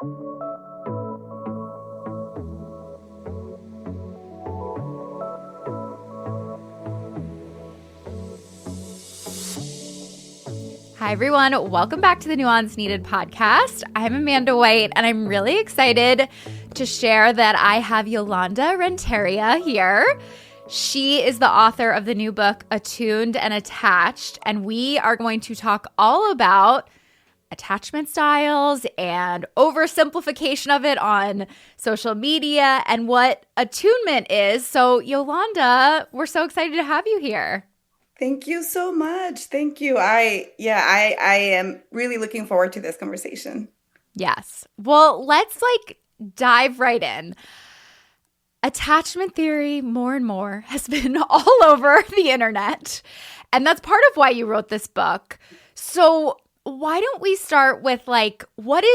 Hi, everyone. Welcome back to the Nuance Needed podcast. I'm Amanda White, and I'm really excited to share that I have Yolanda Renteria here. She is the author of the new book, Attuned and Attached, and we are going to talk all about attachment styles and oversimplification of it on social media and what attunement is. So, Yolanda, we're so excited to have you here. Thank you so much. Thank you. I am really looking forward to this conversation. Yes. Well, let's dive right in. Attachment theory, more and more, has been all over the internet. And that's part of why you wrote this book. So why don't we start with what are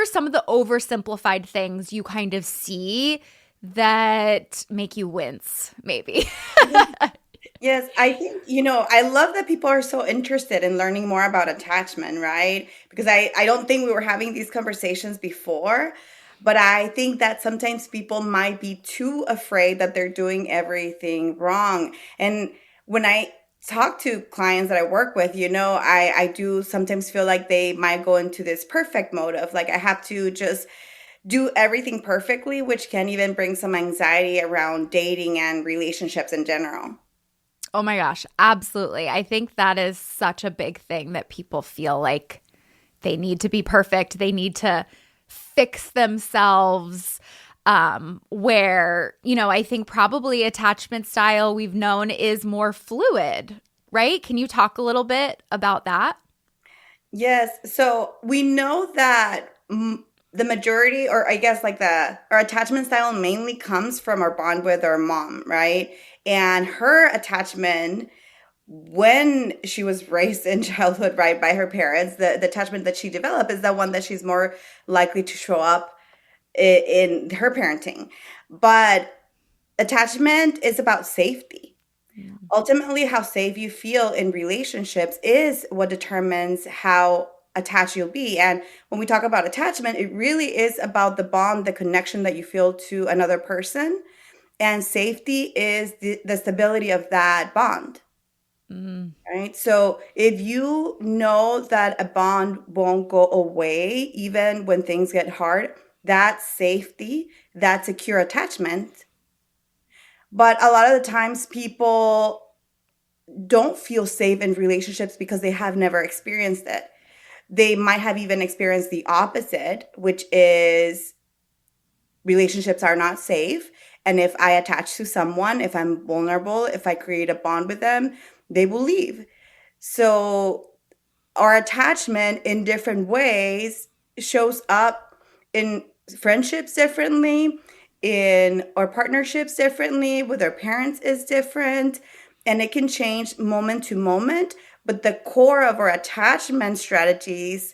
some of the oversimplified things you kind of see that make you wince, maybe? Yes, I think, I love that people are so interested in learning more about attachment, right? Because I don't think we were having these conversations before, but I think that sometimes people might be too afraid that they're doing everything wrong. And when I talk to clients that I work with, I do sometimes feel like they might go into this perfect mode of I have to just do everything perfectly, which can even bring some anxiety around dating and relationships in general. Oh my gosh, absolutely. I think that is such a big thing that people feel like they need to be perfect. They need to fix themselves. Where, I think probably attachment style we've known is more fluid, right? Can you talk a little bit about that? Yes. So we know that the majority, or I guess our attachment style mainly comes from our bond with our mom, right? And her attachment, when she was raised in childhood, right, by her parents, the attachment that she developed is the one that she's more likely to show up in her parenting. But attachment is about safety. Yeah. Ultimately, how safe you feel in relationships is what determines how attached you'll be. And when we talk about attachment, it really is about the bond, the connection that you feel to another person. And safety is the stability of that bond, right? So if you know that a bond won't go away, even when things get hard, that's safety, that's secure attachment. But a lot of the times people don't feel safe in relationships because they have never experienced it. They might have even experienced the opposite, which is relationships are not safe. And if I attach to someone, if I'm vulnerable, if I create a bond with them, they will leave. So our attachment in different ways shows up in friendships differently, in our partnerships differently, with our parents is different, and it can change moment to moment. But the core of our attachment strategies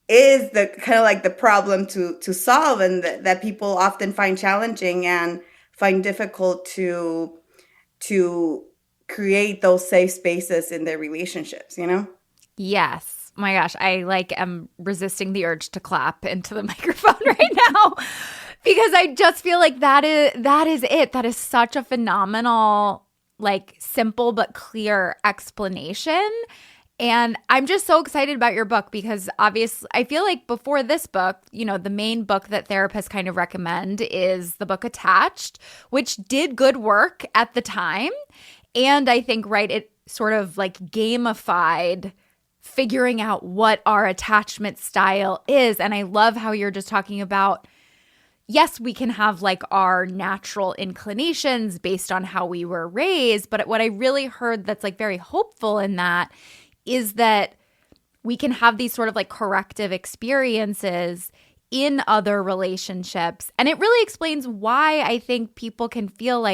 is the kind of the problem to solve, and that people often find challenging and find difficult to create those safe spaces in their relationships, Yes. Oh my gosh, I am resisting the urge to clap into the microphone right now because I just feel like that is it. That is such a phenomenal, simple but clear explanation. And I'm just so excited about your book because obviously I feel like before this book, the main book that therapists kind of recommend is the book Attached, which did good work at the time. And I think, right, it sort of gamified figuring out what our attachment style is. And I love how you're just talking about, yes, we can have our natural inclinations based on how we were raised. But what I really heard that's very hopeful in that is that we can have these sort of corrective experiences in other relationships. And it really explains why I think people can feel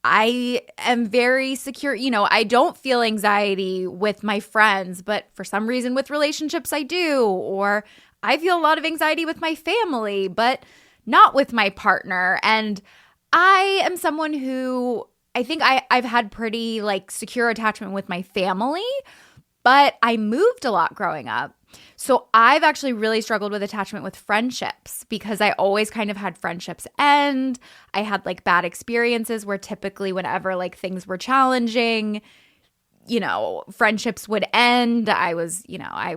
I am very secure. I don't feel anxiety with my friends, but for some reason with relationships I do. Or I feel a lot of anxiety with my family, but not with my partner. And I am someone who I think I've had pretty secure attachment with my family, but I moved a lot growing up. So I've actually really struggled with attachment with friendships because I always kind of had friendships end. I had like bad experiences where typically whenever like things were challenging, friendships would end. I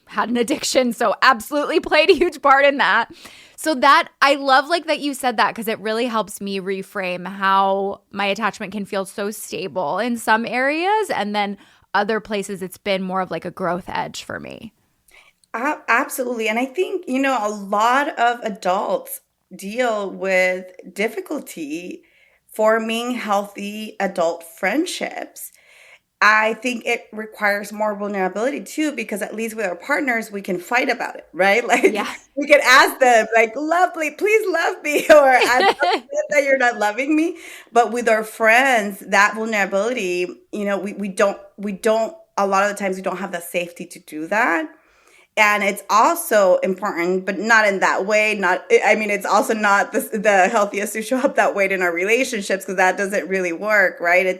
had an addiction, so absolutely played a huge part in that. So that I love like that you said that because it really helps me reframe how my attachment can feel so stable in some areas, and then other places it's been more of like a growth edge for me. Absolutely. And I think, a lot of adults deal with difficulty forming healthy adult friendships. I think it requires more vulnerability too, because at least with our partners, we can fight about it, right? Like Yeah. we can ask them, like, lovely, please love me, or I'm upset that you're not loving me. But with our friends, that vulnerability, we don't, a lot of the times we don't have the safety to do that. And it's also important, but not in that way. It's also not the healthiest to show up that way in our relationships, because that doesn't really work, right?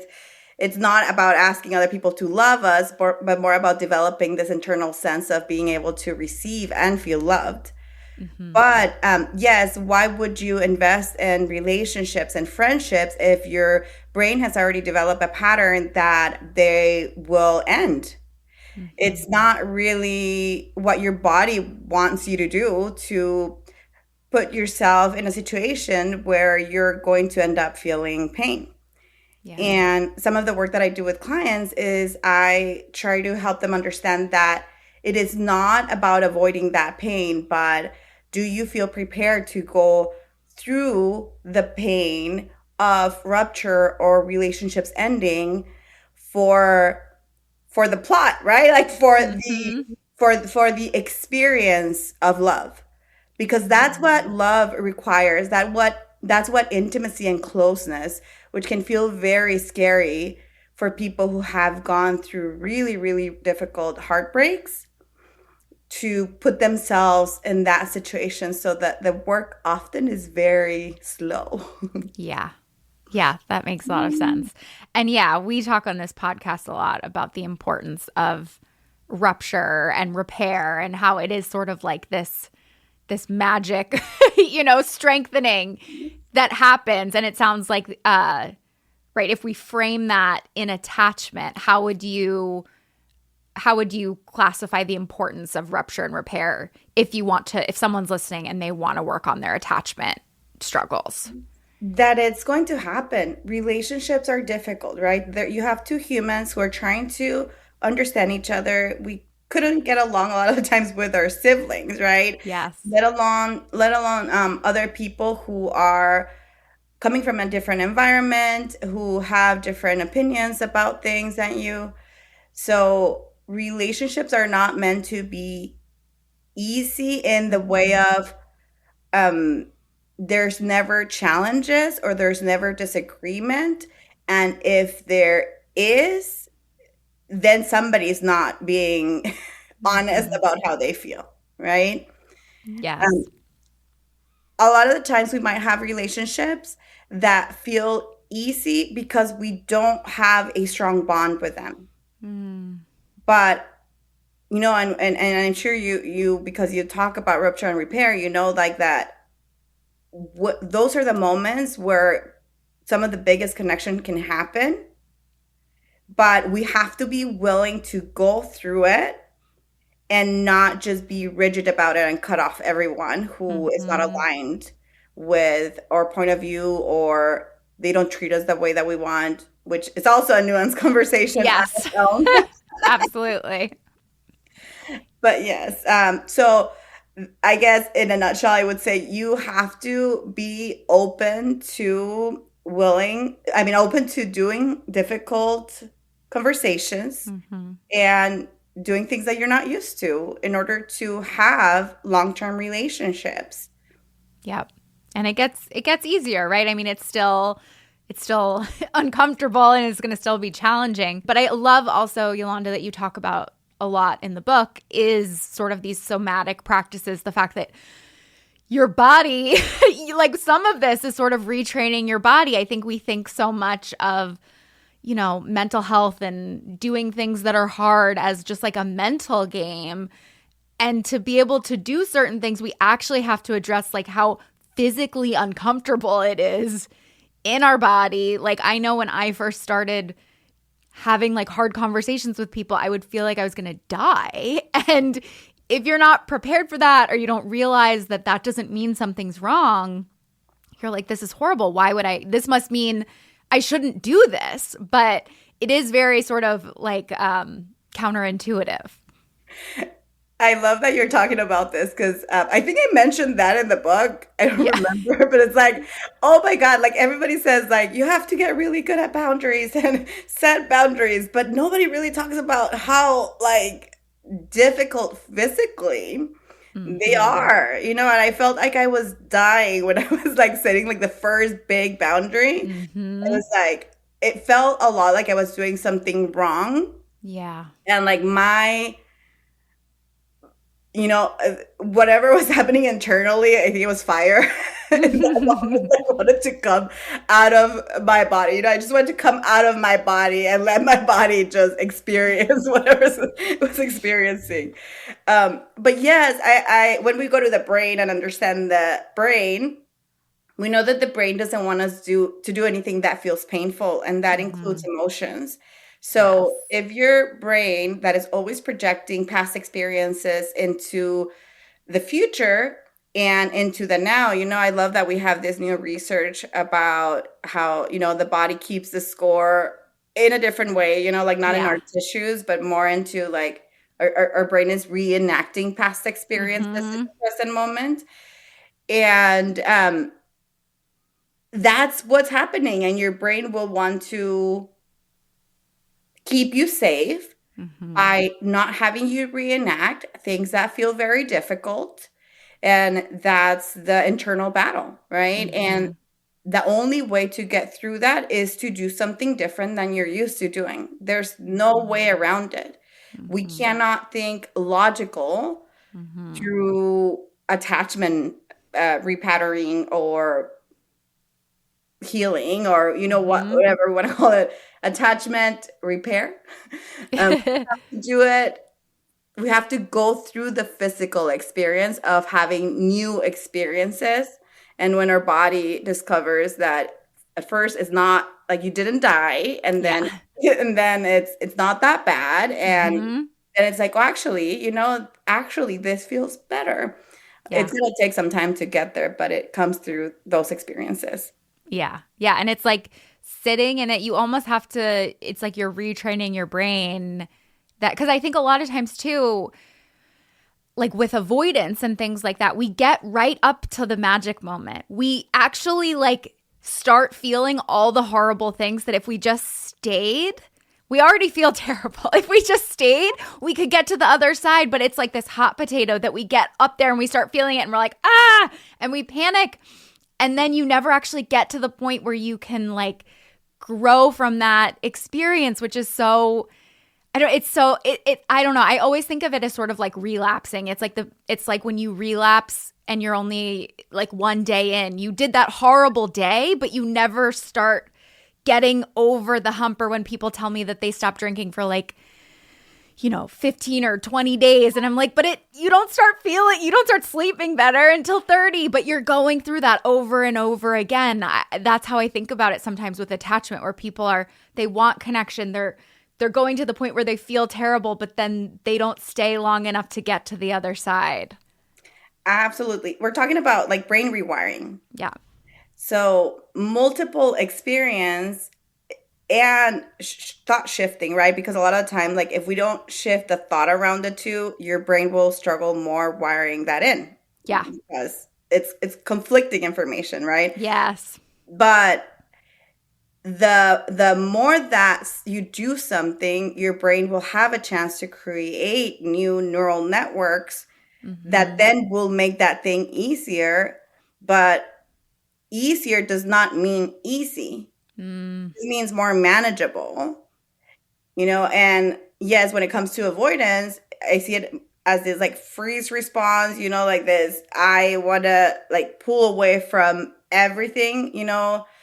It's not about asking other people to love us, but more about developing this internal sense of being able to receive and feel loved. Mm-hmm. But yes, why would you invest in relationships and friendships if your brain has already developed a pattern that they will end? Mm-hmm. It's not really what your body wants you to do, to put yourself in a situation where you're going to end up feeling pain. Yeah. And some of the work that I do with clients is I try to help them understand that it is not about avoiding that pain, but do you feel prepared to go through the pain of rupture or relationships ending for the plot, right? Like for the experience of love, because that's what love requires. That's what intimacy and closeness, which can feel very scary for people who have gone through really, really difficult heartbreaks, to put themselves in that situation, so that the work often is very slow. Yeah. Yeah, that makes a lot of sense. And yeah, we talk on this podcast a lot about the importance of rupture and repair, and how it is sort of like this magic, strengthening that happens. And it sounds like, right, if we frame that in attachment, how would you classify the importance of rupture and repair if someone's listening and they want to work on their attachment struggles? That it's going to happen. Relationships are difficult, right? You have two humans who are trying to understand each other. We couldn't get along a lot of the times with our siblings, right? Yes. Let alone other people who are coming from a different environment, who have different opinions about things than you. So relationships are not meant to be easy in the way of there's never challenges or there's never disagreement. And if there is, then somebody's not being honest about how they feel, right? Yes. A lot of the times we might have relationships that feel easy because we don't have a strong bond with them. But, and I'm sure you, because you talk about rupture and repair, like that, those are the moments where some of the biggest connection can happen. But we have to be willing to go through it and not just be rigid about it and cut off everyone who is not aligned with our point of view, or they don't treat us the way that we want, which is also a nuanced conversation. Yes, absolutely. But yes, so I guess in a nutshell, I would say you have to be open to doing difficult conversations and doing things that you're not used to in order to have long-term relationships. Yep. And it gets easier, right? I mean, it's still uncomfortable and it's going to still be challenging. But I love also, Yolanda, that you talk about a lot in the book is sort of these somatic practices, the fact that your body, like some of this is sort of retraining your body. I think we think so much of, mental health and doing things that are hard as just like a mental game. And to be able to do certain things, we actually have to address like how physically uncomfortable it is in our body. Like I know when I first started having like hard conversations with people, I would feel like I was going to die. And if you're not prepared for that, or you don't realize that that doesn't mean something's wrong, you're like, this is horrible. Why would I? This must mean I shouldn't do this. But it is very sort of like counterintuitive. I love that you're talking about this because I think I mentioned that in the book. I don't Yeah. remember, but it's like, oh my God, like everybody says, like, you have to get really good at boundaries and set boundaries, but nobody really talks about how, like, difficult physically they Mm-hmm. are, and I felt like I was dying when I was like setting like the first big boundary. It Mm-hmm. was like, it felt a lot like I was doing something wrong. Yeah. And like whatever was happening internally, I think it was fire. And that I wanted to come out of my body. I just wanted to come out of my body and let my body just experience whatever it was experiencing. But yes, I when we go to the brain and understand the brain, we know that the brain doesn't want us to do anything that feels painful, and that includes Mm-hmm. emotions. Yes. So if your brain that is always projecting past experiences into the future and into the now, I love that we have this new research about how, the body keeps the score in a different way, like not in our Yeah. tissues, but more into like our brain is reenacting past experiences in Mm-hmm. the present moment. And that's what's happening. And your brain will want to keep you safe Mm-hmm. by not having you reenact things that feel very difficult. And that's the internal battle, right? And Mm-hmm. the only way to get through that is to do something different than you're used to doing. There's no way around it. We Mm-hmm. cannot think logical Mm-hmm. through attachment repatterning or healing, or Mm-hmm. whatever we want to call it, attachment repair. To do it, we have to go through the physical experience of having new experiences. And when our body discovers that at first it's not like you didn't die, and then Yeah. it's not that bad, and Mm-hmm. then it's like, well, actually this feels better. Yeah. It's going to take some time to get there, but it comes through those experiences. Yeah. Yeah. And it's like sitting in it, you almost have to, it's like you're retraining your brain that, because I think a lot of times too, like with avoidance and things like that, we get right up to the magic moment. We actually like start feeling all the horrible things that if we just stayed, we already feel terrible. If we just stayed, we could get to the other side, but it's like this hot potato that we get up there and we start feeling it and we're like, ah, and we panic. And then you never actually get to the point where you can like grow from that experience, which is so I don't it's so it I don't know. I always think of it as sort of like relapsing. It's like when you relapse and you're only like one day in. You did that horrible day, but you never start getting over the hump. Or when people tell me that they stopped drinking for like 15 or 20 days. And I'm like, but you don't start sleeping better until 30, but you're going through that over and over again. That's how I think about it sometimes with attachment, where they want connection. They're going to the point where they feel terrible, but then they don't stay long enough to get to the other side. Absolutely. We're talking about like brain rewiring. Yeah. So multiple experience and thought shifting, right? Because a lot of the time, like if we don't shift the thought around the two, your brain will struggle more wiring that in Yeah. because it's conflicting information, right? Yes. But the more that you do something, your brain will have a chance to create new neural networks that Mm-hmm. then will make that thing easier. But easier does not mean easy. Mm. It means more manageable, and yes, when it comes to avoidance, I see it as this like freeze response, like this, I want to like pull away from everything, this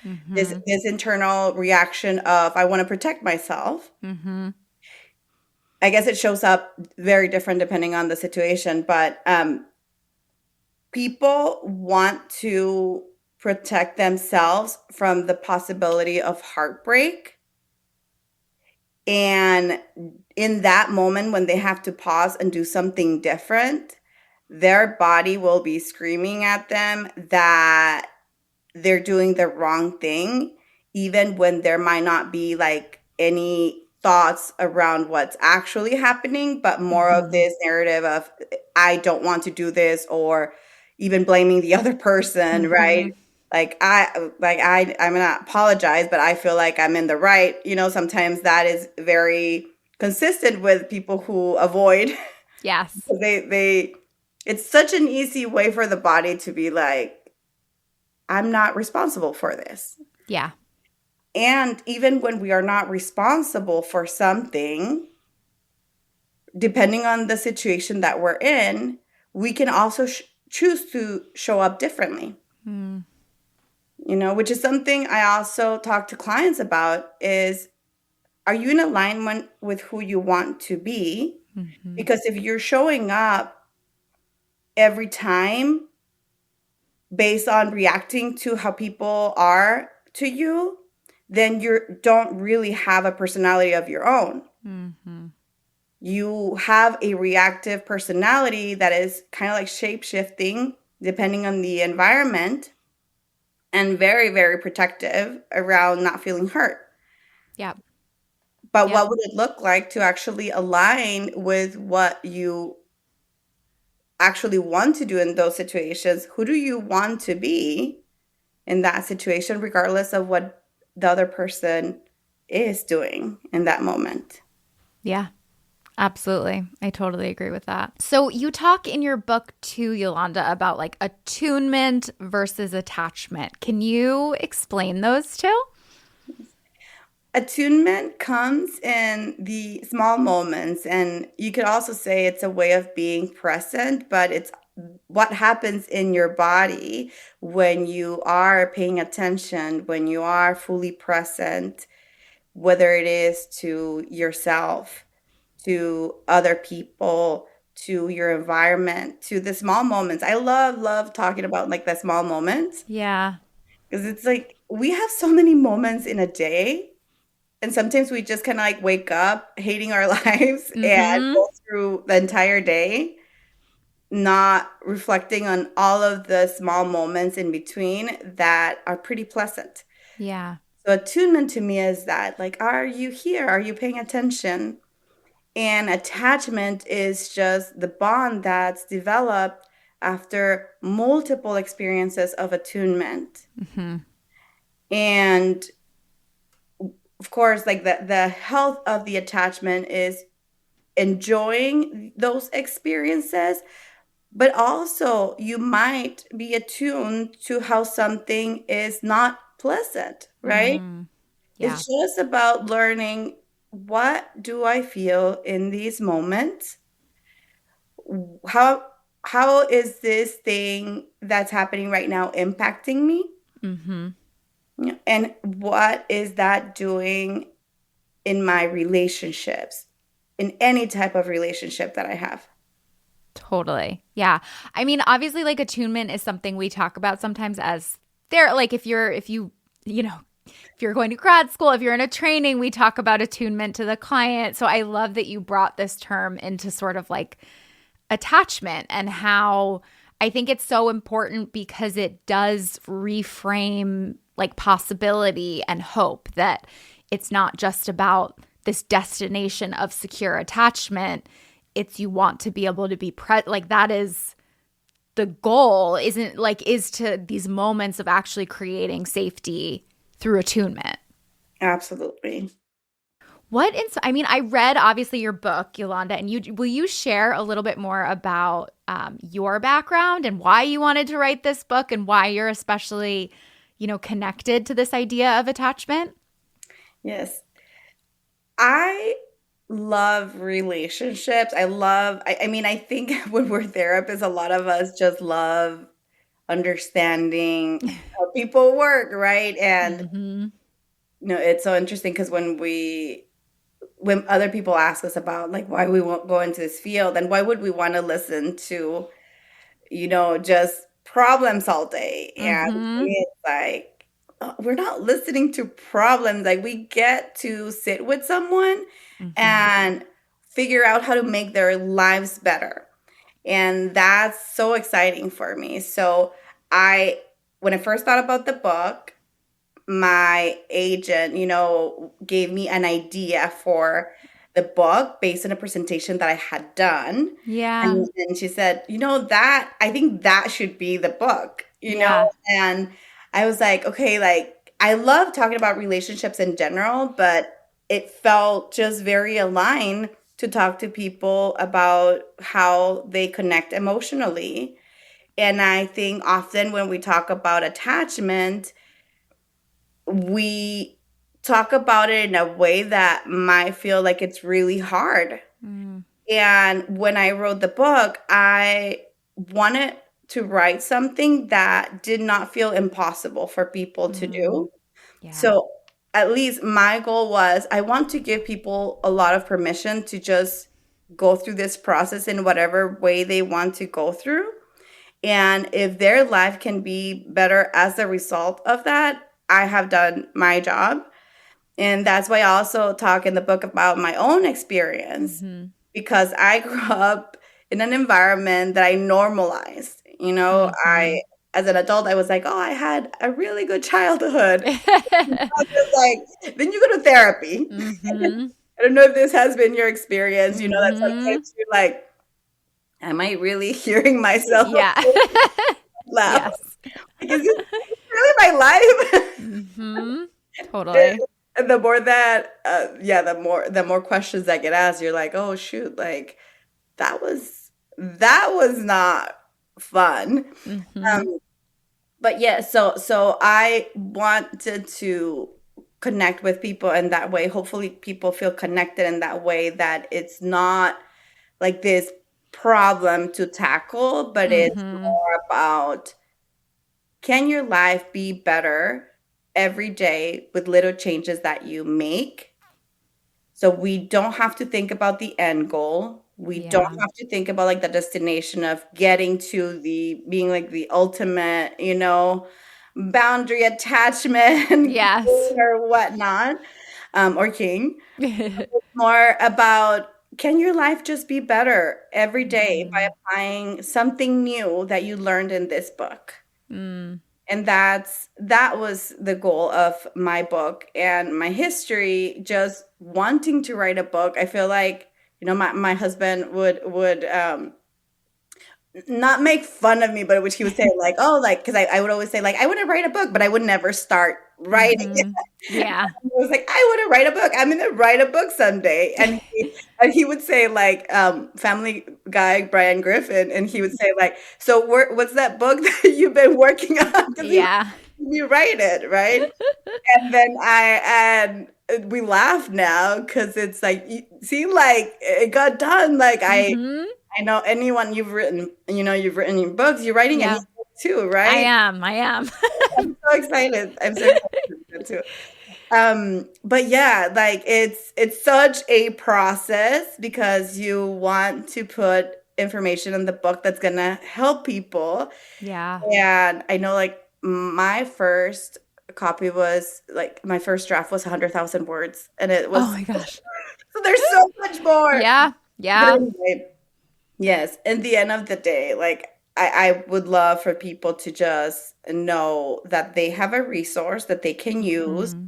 Mm-hmm. this internal reaction of I want to protect myself. Mm-hmm. I guess it shows up very different depending on the situation, but people want to protect themselves from the possibility of heartbreak. And in that moment, when they have to pause and do something different, their body will be screaming at them that they're doing the wrong thing, even when there might not be like any thoughts around what's actually happening, but more of Mm-hmm. this narrative of, I don't want to do this, or even blaming the other person, Mm-hmm. right? I'm gonna apologize, but I feel like I'm in the right. Sometimes that is very consistent with people who avoid. Yes. they it's such an easy way for the body to be like, I'm not responsible for this. Yeah. And even when we are not responsible for something, depending on the situation that we're in, we can also choose to show up differently. Mm. Which is something I also talk to clients about is, are you in alignment with who you want to be? Mm-hmm. Because if you're showing up every time based on reacting to how people are to you, then you don't really have a personality of your own. Mm-hmm. You have a reactive personality that is kind of like shape shifting depending on the environment, and very, very protective around not feeling hurt. Yep. But Yep. what would it look like to actually align with what you actually want to do in those situations? Who do you want to be in that situation, regardless of what the other person is doing in that moment? Yeah. Absolutely. I totally agree with that. So you talk in your book too, Yolanda, about like attunement versus attachment. Can you explain those two? Attunement comes in the small moments, and you could also say it's a way of being present, but it's what happens in your body when you are paying attention, when you are fully present, whether it is to yourself, to other people, to your environment, to the small moments. I love talking about like the small moments, Yeah. because it's like we have so many moments in a day, and sometimes we just kind of like wake up hating our lives and Mm-hmm. go through the entire day not reflecting on all of the small moments in between that are pretty pleasant. Yeah. So attunement to me is that, like, are you here? Are you paying attention? And attachment is just the bond that's developed after multiple experiences of attunement. Mm-hmm. And of course, like the health of the attachment is enjoying those experiences, but also you might be attuned to how something is not pleasant, right? Mm. Yeah. It's just about learning, what do I feel in these moments? How how is this thing that's happening right now impacting me? Mm-hmm. And what is that doing in my relationships, in any type of relationship that I have? Totally. Yeah. I mean, obviously, like attunement is something we talk about sometimes as there, like if you're going to grad school, if you're in a training, we talk about attunement to the client. So I love that you brought this term into sort of like attachment, and how I think it's so important because it does reframe like possibility and hope, that it's not just about this destination of secure attachment. It's you want to be able to be like that is the goal, isn't like is to these moments of actually creating safety through attunement. Absolutely. I mean, I read obviously your book, Yolanda, and will you share a little bit more about your background and why you wanted to write this book and why you're especially, connected to this idea of attachment? Yes. I love relationships. I mean, I think when we're therapists, a lot of us just love understanding how people work, right? And Mm-hmm. it's so interesting because when we when other people ask us about like why we won't go into this field and why would we want to listen to, just problems all day. And Mm-hmm. it's like, we're not listening to problems. Like we get to sit with someone Mm-hmm. and figure out how to make their lives better. And that's so exciting for me. So when I first thought about the book, my agent, gave me an idea for the book based on a presentation that I had done. Yeah. And she said, that I think that should be the book, Yeah. and I was like, okay, like I love talking about relationships in general, but it felt just very aligned to talk to people about how they connect emotionally. And I think often when we talk about attachment, we talk about it in a way that might feel like it's really hard. Mm. And when I wrote the book, I wanted to write something that did not feel impossible for people to Mm. do. Yeah. So at least my goal was I want to give people a lot of permission to just go through this process in whatever way they want to go through. And if their life can be better as a result of that, I have done my job. And that's why I also talk in the book about my own experience Mm-hmm. because I grew up in an environment that I normalized. Mm-hmm. As an adult, I was like, oh, I had a really good childhood. I was like, then you go to therapy. Mm-hmm. I don't know if this has been your experience, that Mm-hmm. sometimes you're like, am I really hearing myself Yeah. laugh? Yes. Like, is this really my life? Mm-hmm. Totally. And the more that, the more questions that get asked, you're like, oh shoot, like that was not fun. Mm-hmm. Um, but yeah, so I wanted to connect with people in that way. Hopefully, people feel connected in that way. That it's not like this problem to tackle, but it's Mm-hmm. more about can your life be better every day with little changes that you make? So we don't have to think about the end goal. We don't Yeah. have to think about like the destination of getting to the being like the ultimate, boundary attachment Yes. or whatnot, or king. More about can your life just be better every day by Mm-hmm. applying something new that you learned in this book? Mm. And that was the goal of my book and my history, just wanting to write a book. I feel like, my husband would not make fun of me, but which he would say like, oh, like, because I would always say like, I want to write a book, but I would never start writing. Mm-hmm. Yeah. I was like, I want to write a book. I'm going to write a book someday. And he would say like, Family Guy Brian Griffin, and he would say like, so what's that book that you've been working on? Because Yeah. you write it, right? And then we laugh now because it's like, see, like it got done. Like Mm-hmm. I know anyone you've written your books, you're writing an Yeah. ebook too, I right? am. I am. I'm so excited. I'm so excited too. But yeah, like it's such a process because you want to put information in the book that's gonna help people. Yeah. And I know like my first copy was like my first draft was 100,000 words, and it Oh was my gosh. so there's so much more. Yeah. But Yeah. anyway, yes, at the end of the day, like I would love for people to just know that they have a resource that they can use. Mm-hmm.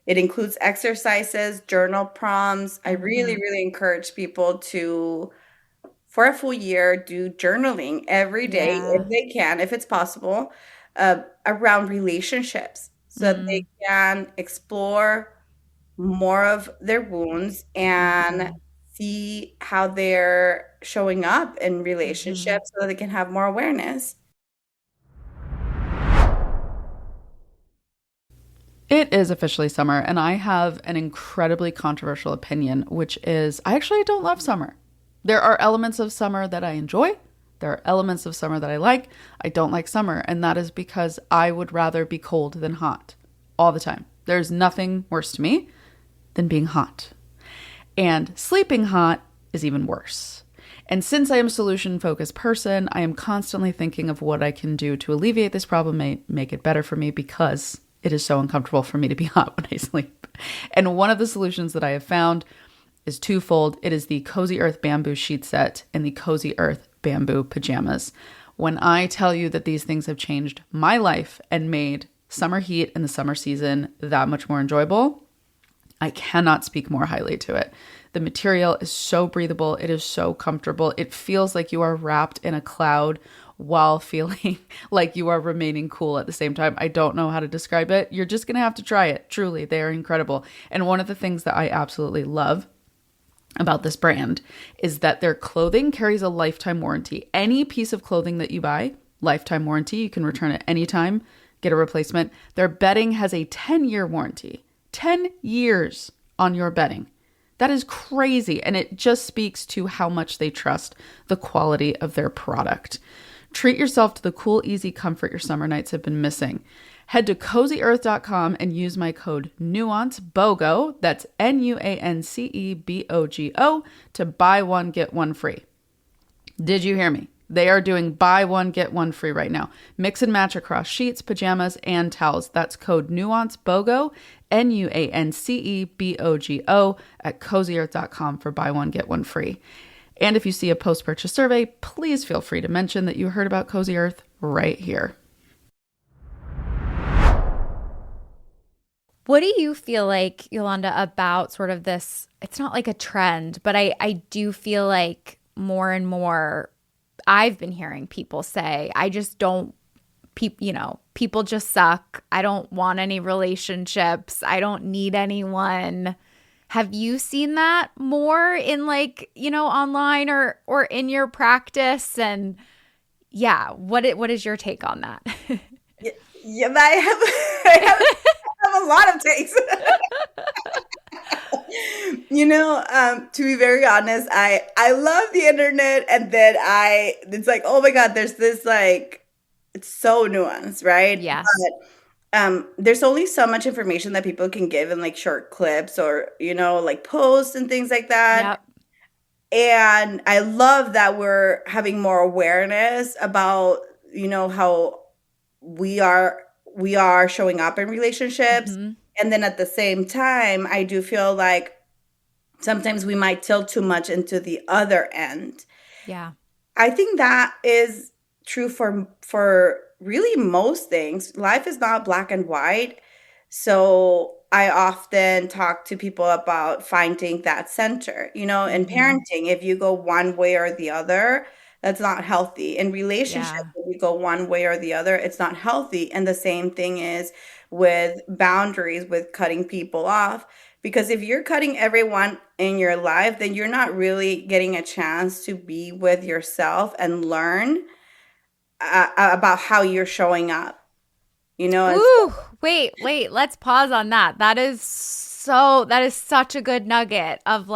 It includes exercises, journal prompts. I really, Mm-hmm. really encourage people to, for a full year, do journaling every day Yeah. if they can, if it's possible, around relationships so that they Mm. can explore more of their wounds and Mm-hmm. see how they're showing up in Mm-hmm. relationships so that they can have more awareness. It is officially summer, and I have an incredibly controversial opinion, which is I actually don't love summer. There are elements of summer that I enjoy. There are elements of summer that I like. I don't like summer, and that is because I would rather be cold than hot all the time. There's nothing worse to me than being hot. And sleeping hot is even worse. And since I am a solution-focused person, I am constantly thinking of what I can do to alleviate this problem, make it better for me, because it is so uncomfortable for me to be hot when I sleep. And one of the solutions that I have found is twofold. It is the Cozy Earth bamboo sheet set and the Cozy Earth bamboo pajamas. When I tell you that these things have changed my life and made summer heat and the summer season that much more enjoyable, I cannot speak more highly to it. The material is so breathable. It is so comfortable. It feels like you are wrapped in a cloud while feeling like you are remaining cool at the same time. I don't know how to describe it. You're just going to have to try it. Truly, they are incredible. And one of the things that I absolutely love about this brand is that their clothing carries a lifetime warranty. Any piece of clothing that you buy, lifetime warranty. You can return it anytime, get a replacement. Their bedding has a 10-year warranty. 10 years on your bedding. That is crazy. And it just speaks to how much they trust the quality of their product. Treat yourself to the cool, easy comfort your summer nights have been missing. Head to CozyEarth.com and use my code NUANCEBOGO, that's NUANCEBOGO, to buy one, get one free. Did you hear me? They are doing buy one, get one free right now. Mix and match across sheets, pajamas, and towels. That's code NUANCEBOGO, NUANCEBOGO, at CozyEarth.com for buy one, get one free. And if you see a post-purchase survey, please feel free to mention that you heard about Cozy Earth right here. What do you feel like, Yolanda, about sort of this? It's not like a trend, but I do feel like more and more I've been hearing people say, I just don't, people just suck. I don't want any relationships. I don't need anyone. Have you seen that more in online or in your practice? And yeah, what is your take on that? Yeah, I have a lot of takes. To be very honest, I love the internet, and then it's like, oh my God, there's this it's so nuanced, right? Yes. But there's only so much information that people can give in short clips or, posts and things like that. Yep. And I love that we're having more awareness about, how we are showing up in relationships. Mm-hmm. And then at the same time, I do feel like sometimes we might tilt too much into the other end. Yeah. I think that is true for really most things. Life is not black and white. So I often talk to people about finding that center, in parenting. If you go one way or the other, that's not healthy. In relationships, if you go one way or the other, it's not healthy. And the same thing is with boundaries, with cutting people off. Because if you're cutting everyone in your life, then you're not really getting a chance to be with yourself and learn about how you're showing up. Ooh, wait, let's pause on that. That is such a good nugget of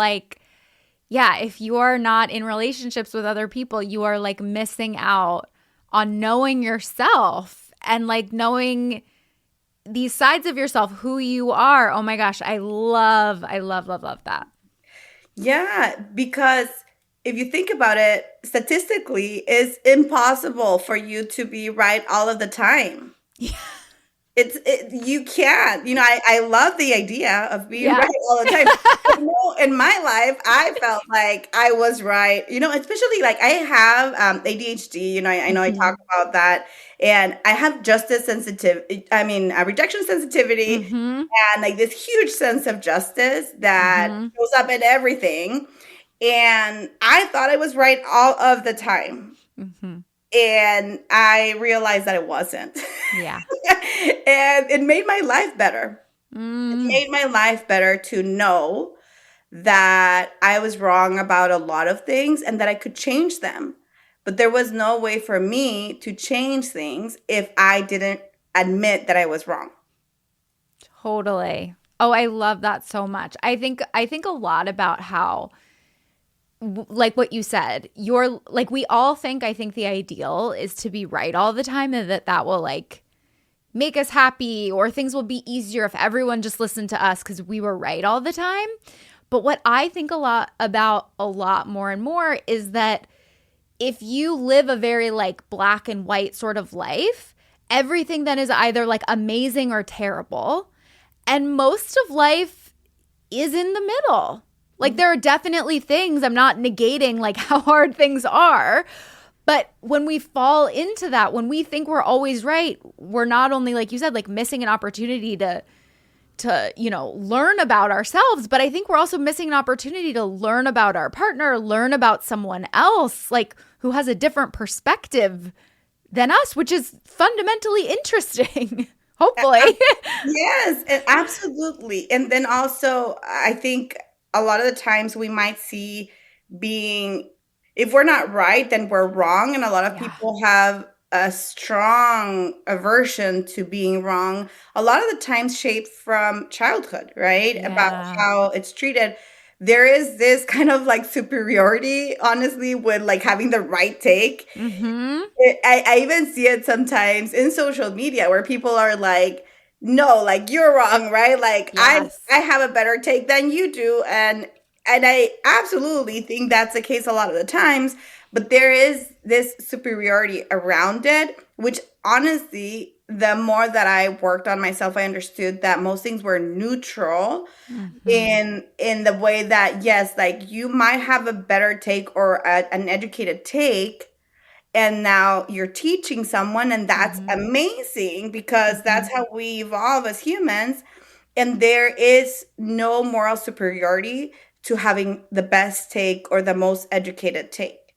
if you are not in relationships with other people, you are missing out on knowing yourself and knowing these sides of yourself, who you are. Oh my gosh, I love that. Yeah, because if you think about it, statistically, it's impossible for you to be right all of the time. Yeah. You can't. I love the idea of being right all the time. But, in my life, I felt like I was right. Especially I have ADHD. I know I talk about that, and I have rejection sensitivity, and this huge sense of justice that shows up in everything. And I thought I was right all of the time. And I realized that it wasn't. Yeah. And it made my life better. It made my life better to know that I was wrong about a lot of things and that I could change them. But there was no way for me to change things if I didn't admit that I was wrong. Totally. Oh, I love that so much. I think a lot about how, what you said, we all think, I think the ideal is to be right all the time, and that will make us happy, or things will be easier if everyone just listened to us because we were right all the time. But what I think a lot more and more is that if you live a very like black and white sort of life, everything then is either like amazing or terrible. And most of life is in the middle. Like there are definitely things, I'm not negating like how hard things are, but when we fall into that, when we think we're always right, we're not only, like you said, like missing an opportunity to learn about ourselves, but I think we're also missing an opportunity to learn about our partner, learn about someone else, like who has a different perspective than us, which is fundamentally interesting. Hopefully. Yes, and absolutely. And then also, I think a lot of the times we might see being, if we're not right, then we're wrong. And a lot of Yeah. people have a strong aversion to being wrong. A lot of the times shaped from childhood, right? About Yeah. how it's treated. There is this kind of like superiority, honestly, with like having the right take. Mm-hmm. I even see it sometimes in social media where people are like, no, like you're wrong, right? Like Yes. I have a better take than you do. And I absolutely think that's the case a lot of the times, but there is this superiority around it, which honestly, the more that I worked on myself, I understood that most things were neutral Mm-hmm. in the way that, yes, like you might have a better take or an educated take, and now you're teaching someone, and that's Mm-hmm. amazing because that's Mm-hmm. how we evolve as humans. And there is no moral superiority to having the best take or the most educated take,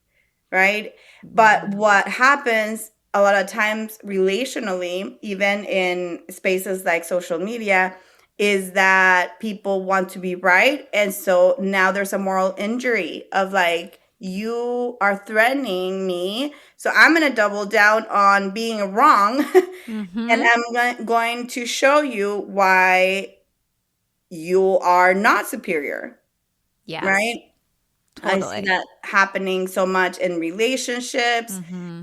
right? But Yeah. what happens a lot of times relationally, even in spaces like social media, is that people want to be right. And so now there's a moral injury of like, you are threatening me. So I'm going to double down on being wrong. And Mm-hmm. I'm going to show you why you are not superior, Yes. right? I see Totally. that happening so much in relationships. Mm-hmm.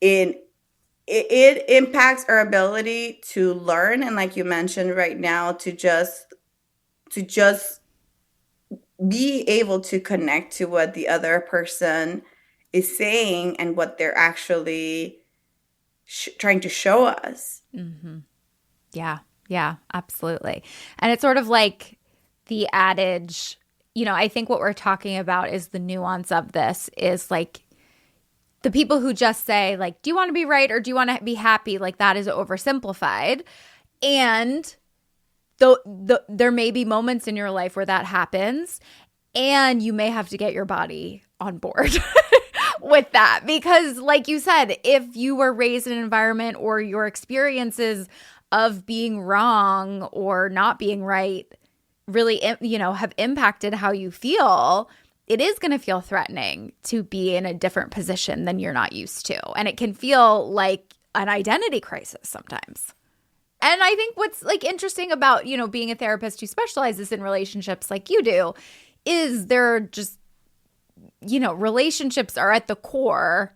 In it impacts our ability to learn, and like you mentioned right now, to just be able to connect to what the other person is saying and what they're actually trying to show us. Mm-hmm. Yeah. Yeah, absolutely. And it's sort of like the adage, I think what we're talking about is the nuance of this is like the people who just say like, do you want to be right or do you want to be happy? Like that is oversimplified. And there may be moments in your life where that happens and you may have to get your body on board with that because like you said, if you were raised in an environment or your experiences of being wrong or not being right really have impacted how you feel, it is going to feel threatening to be in a different position than you're not used to, and it can feel like an identity crisis sometimes. And I think what's like interesting about, being a therapist who specializes in relationships like you do is there are just, relationships are at the core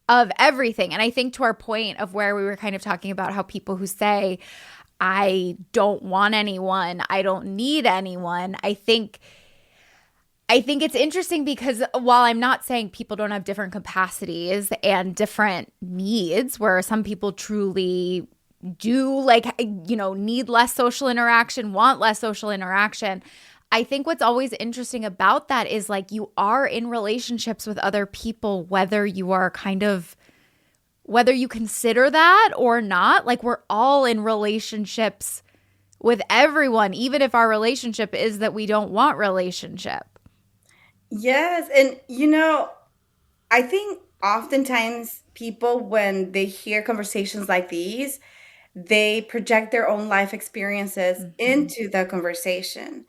of everything. And I think to our point of where we were kind of talking about how people who say, I don't want anyone, I don't need anyone, I think it's interesting because while I'm not saying people don't have different capacities and different needs, where some people truly do need less social interaction, want less social interaction. I think what's always interesting about that is like you are in relationships with other people, whether you consider that or not. Like we're all in relationships with everyone, even if our relationship is that we don't want relationship. Yes, and I think oftentimes people, when they hear conversations like these, they project their own life experiences Mm-hmm. into the conversation.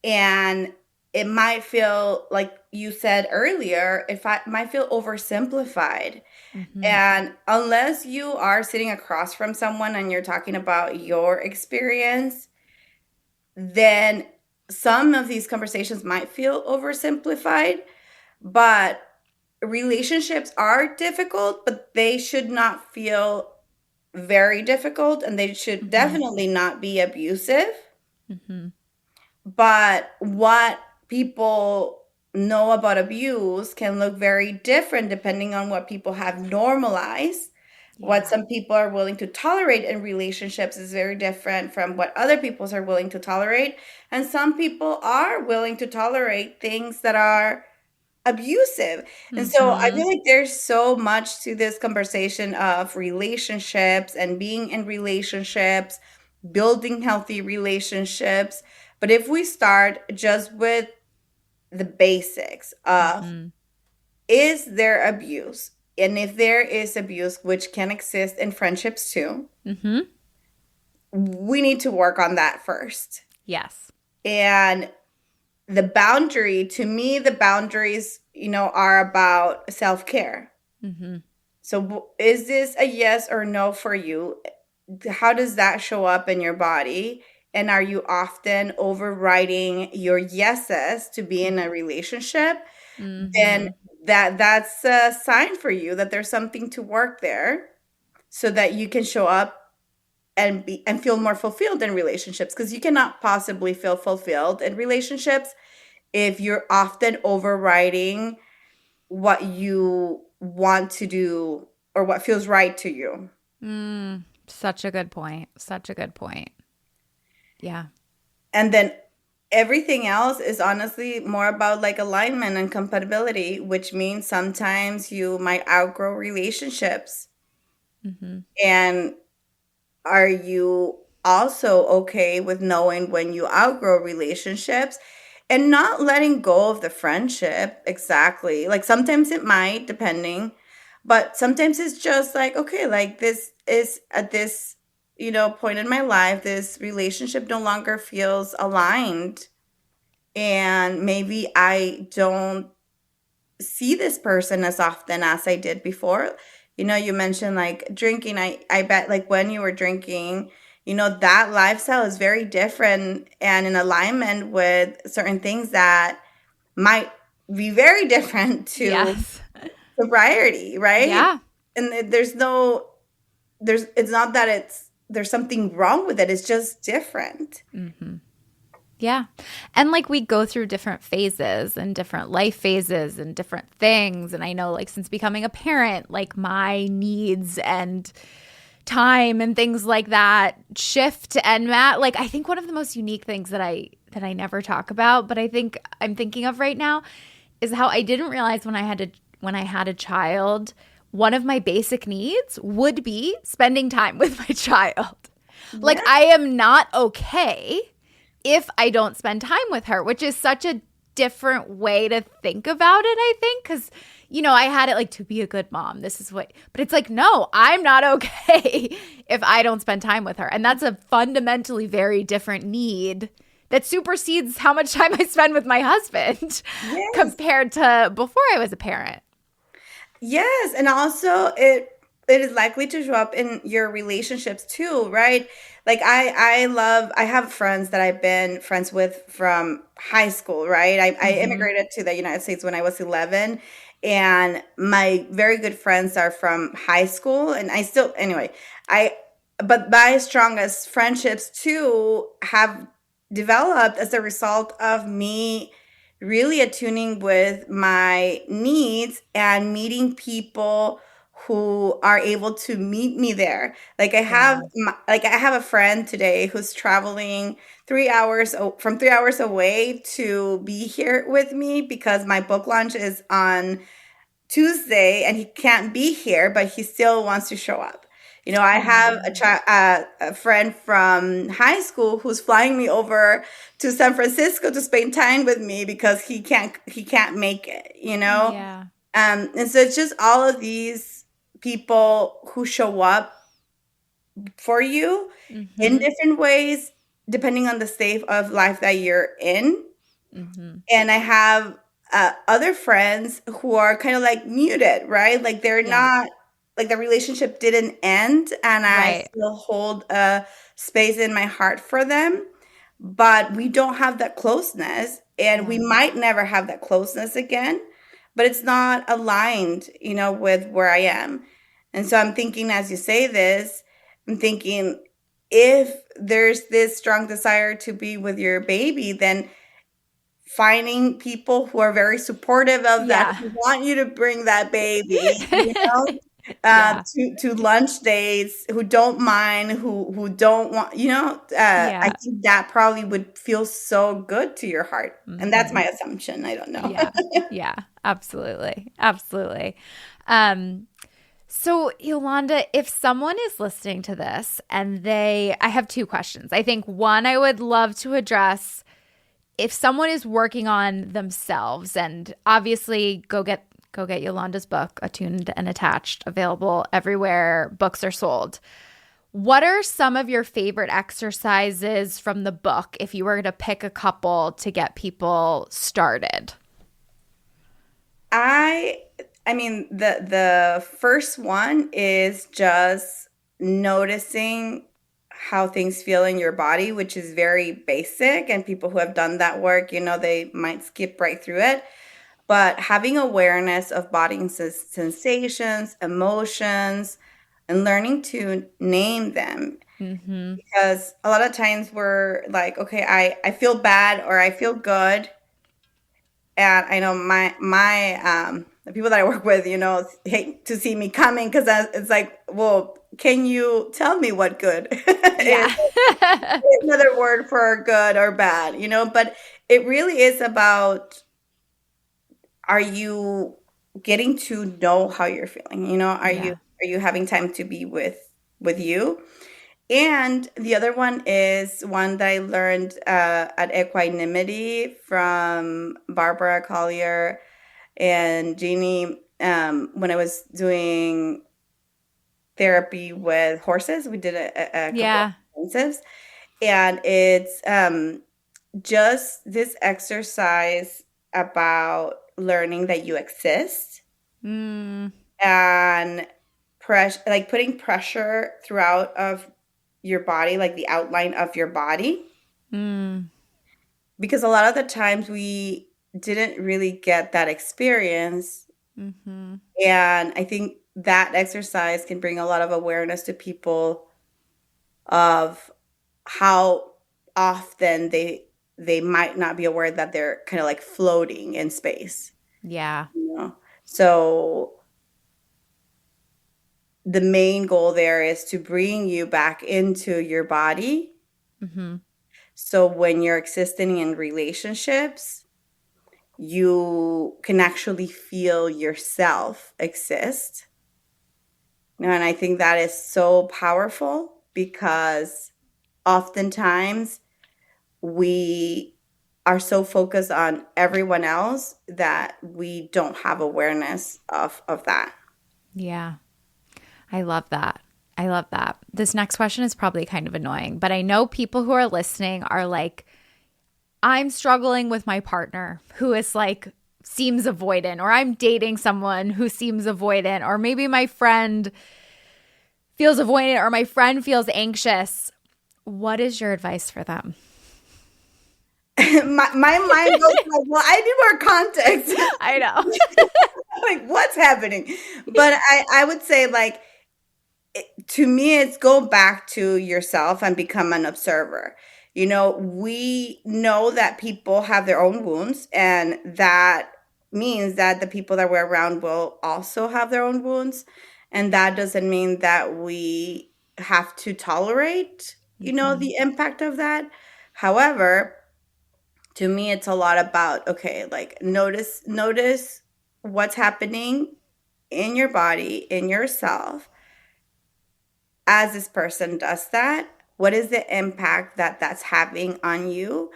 And it might feel, like you said earlier, might feel oversimplified. Mm-hmm. And unless you are sitting across from someone and you're talking about your experience, then some of these conversations might feel oversimplified. But relationships are difficult, but they should not feel very difficult, and they should Mm-hmm. definitely not be abusive. Mm-hmm. But what people know about abuse can look very different depending on what people have normalized. What Yeah. some people are willing to tolerate in relationships is very different from what other people are willing to tolerate. And some people are willing to tolerate things that are abusive. And so I Mm-hmm. feel like there's so much to this conversation of relationships and being in relationships, building healthy relationships. But if we start just with the basics of, Mm-hmm. is there abuse? And if there is abuse, which can exist in friendships too, Mm-hmm. we need to work on that first. Yes. And the boundary, to me, the boundaries, are about self-care. Mm-hmm. So is this a yes or no for you? How does that show up in your body? And are you often overriding your yeses to be in a relationship? Then Mm-hmm. that's a sign for you that there's something to work there so that you can show up and feel more fulfilled in relationships, because you cannot possibly feel fulfilled in relationships if you're often overriding what you want to do or what feels right to you. Such a good point. Such a good point. Yeah. And then everything else is honestly more about like alignment and compatibility, which means sometimes you might outgrow relationships. Mm-hmm. And are you also okay with knowing when you outgrow relationships and not letting go of the friendship? Exactly. Like sometimes it might, depending, but sometimes it's just like, okay, like this is at this, point in my life, this relationship no longer feels aligned. And maybe I don't see this person as often as I did before. You mentioned like drinking. I bet like when you were drinking, that lifestyle is very different and in alignment with certain things that might be very different to Yes. sobriety, right? Yeah. And it's not that there's something wrong with it. It's just different. Mm-hmm. Yeah. And like we go through different phases and different life phases and different things. And I know like since becoming a parent, like my needs and time and things like that shift. And Matt, like I think one of the most unique things that I never talk about, but I think I'm thinking of right now is how I didn't realize when I had a child, one of my basic needs would be spending time with my child. Like Yeah. I am not okay if I don't spend time with her, which is such a different way to think about it, I think, because, I had it like to be a good mom. This is what, but it's like, no, I'm not okay if I don't spend time with her. And that's a fundamentally very different need that supersedes how much time I spend with my husband Yes. compared to before I was a parent. Yes, and also it is likely to show up in your relationships too, right? Like I have friends that I've been friends with from high school, right? I Mm-hmm. immigrated to the United States when I was 11, and my very good friends are from high school, and I still anyway, I but my strongest friendships too have developed as a result of me really attuning with my needs and meeting people who are able to meet me there. Like Yeah. I have a friend today who's traveling 3 hours from 3 hours away to be here with me because my book launch is on Tuesday and he can't be here, but he still wants to show up. I have Oh, a friend from high school who's flying me over to San Francisco to spend time with me because he can't make it. yeah. And so it's just all of these people who show up for you in Mm-hmm. different ways, depending on the state of life that you're in. Mm-hmm. And I have other friends who are kind of like muted, right? Like they're Yeah. not, like the relationship didn't end, and I Right. still hold a space in my heart for them, but we don't have that closeness, and we Yeah. might never have that closeness again, but it's not aligned, with where I am. And so I'm thinking, as you say this, I'm thinking, if there's this strong desire to be with your baby, then finding people who are very supportive of that, who want you to bring that baby, to lunch dates, who don't mind, who don't want, I think that probably would feel so good to your heart. And that's my assumption. I don't know. Yeah, absolutely. Absolutely. So Yolanda, if someone is listening to this and I have two questions. I think one, I would love to address if someone is working on themselves, and obviously go get Yolanda's book, Attuned and Attached, available everywhere books are sold. What are some of your favorite exercises from the book if you were to pick a couple to get people started? I mean, the first one is just noticing how things feel in your body, which is very basic. And people who have done that work, they might skip right through it. But having awareness of body sensations, emotions, and learning to name them. Mm-hmm. Because a lot of times we're like, okay, I feel bad or I feel good. And I know my the people that I work with, hate to see me coming because it's like, well, can you tell me what good is another word for good or bad, But it really is about, are you getting to know how you're feeling? Are you having time to be with you? And the other one is one that I learned at Equanimity from Barbara Collier and Jeannie when I was doing therapy with horses. We did a couple of intensives. And it's just this exercise about learning that you exist and putting pressure throughout of your body, like the outline of your body. Because a lot of the times we didn't really get that experience. Mm-hmm. And I think that exercise can bring a lot of awareness to people of how often they might not be aware that they're kind of like floating in space. Yeah. So the main goal there is to bring you back into your body. Mm-hmm. So when you're existing in relationships, you can actually feel yourself exist. And I think that is so powerful because oftentimes we are so focused on everyone else that we don't have awareness of that. Yeah. I love that. I love that. This next question is probably kind of annoying, but I know people who are listening are like, I'm struggling with my partner who is like, seems avoidant, or I'm dating someone who seems avoidant, or maybe my friend feels avoidant, or my friend feels anxious. What is your advice for them? my mind goes like, well, I need more context. I know. Like, what's happening? But I would say, like, to me, it's go back to yourself and become an observer. We know that people have their own wounds, and that means that the people that we're around will also have their own wounds. And that doesn't mean that we have to tolerate, the impact of that. However, to me, it's a lot about, okay, like notice what's happening in your body, in yourself, as this person does that. What is the impact that that's having on you?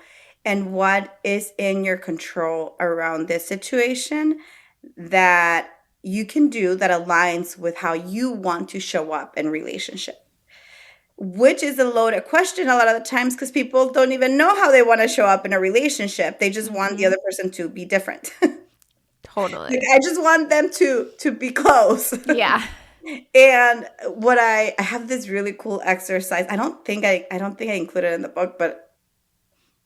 And what is in your control around this situation that you can do that aligns with how you want to show up in relationship? Which is a loaded question a lot of the times because people don't even know how they want to show up in a relationship. They just want the other person to be different. Totally. Like, I just want them to be close. Yeah. And what I have this really cool exercise. I don't think I included it in the book, but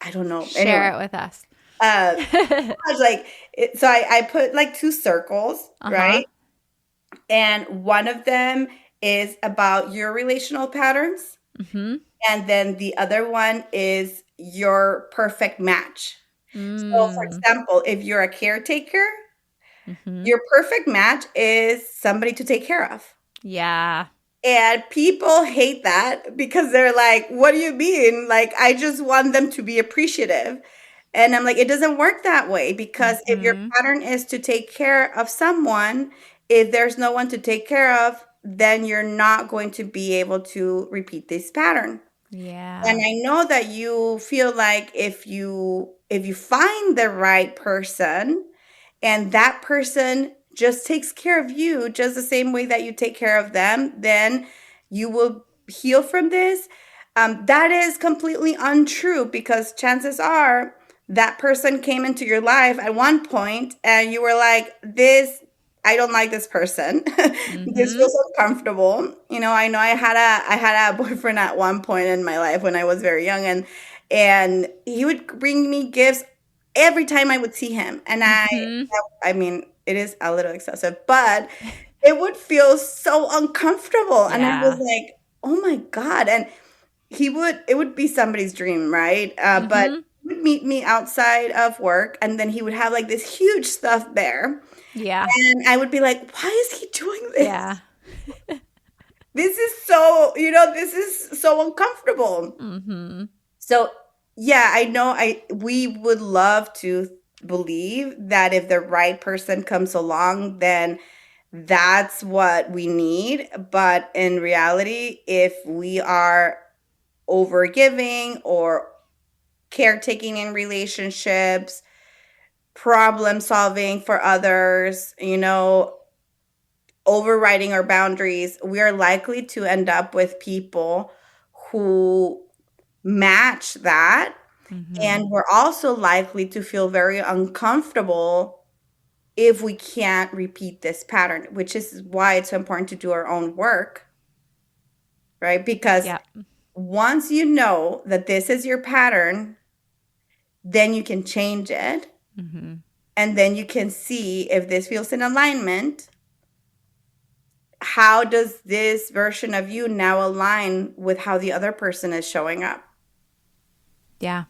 I don't know. Share it with us. I was like, so I put like two circles, right? And one of them is about your relational patterns. Mm-hmm. And then the other one is your perfect match. So, for example, if you're a caretaker, Mm-hmm. your perfect match is somebody to take care of. Yeah. And people hate that because they're like, what do you mean? Like, I just want them to be appreciative. And I'm like, it doesn't work that way because if your pattern is to take care of someone, if there's no one to take care of, then you're not going to be able to repeat this pattern. Yeah. And I know that you feel like if you find the right person and that person just takes care of you just the same way that you take care of them, then you will heal from this. That is completely untrue because chances are that person came into your life at one point and you were like, I don't like this person. This feels uncomfortable. I know I had a boyfriend at one point in my life when I was very young, and he would bring me gifts every time I would see him. And I mean, it is a little excessive, but it would feel so uncomfortable. And I was like, oh my God. And it would be somebody's dream, right? But he would meet me outside of work and then he would have like this huge stuff there. Yeah. And I would be like, why is he doing this? Yeah. This is so uncomfortable. So yeah, I know we would love to believe that if the right person comes along, then that's what we need. But in reality, if we are overgiving or caretaking in relationships, problem solving for others, overriding our boundaries, we are likely to end up with people who match that. And we're also likely to feel very uncomfortable if we can't repeat this pattern, which is why it's important to do our own work, right? Because once you know that this is your pattern, then you can change it. And then you can see if this feels in alignment. How does this version of you now align with how the other person is showing up? Yeah.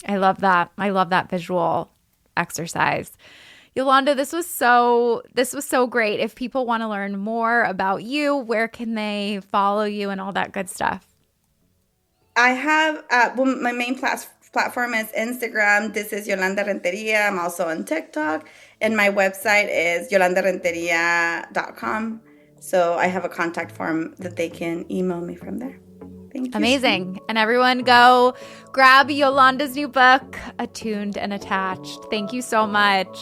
I love that. I love that visual exercise. Yolanda, this was so great. If people want to learn more about you, where can they follow you and all that good stuff? I have my main platform is Instagram. This is Yolanda Renteria. I'm also on TikTok. And my website is yolandarenteria.com. So I have a contact form that they can email me from there. Thank you. Amazing. And everyone go grab Yolanda's new book, Attuned and Attached. Thank you so much.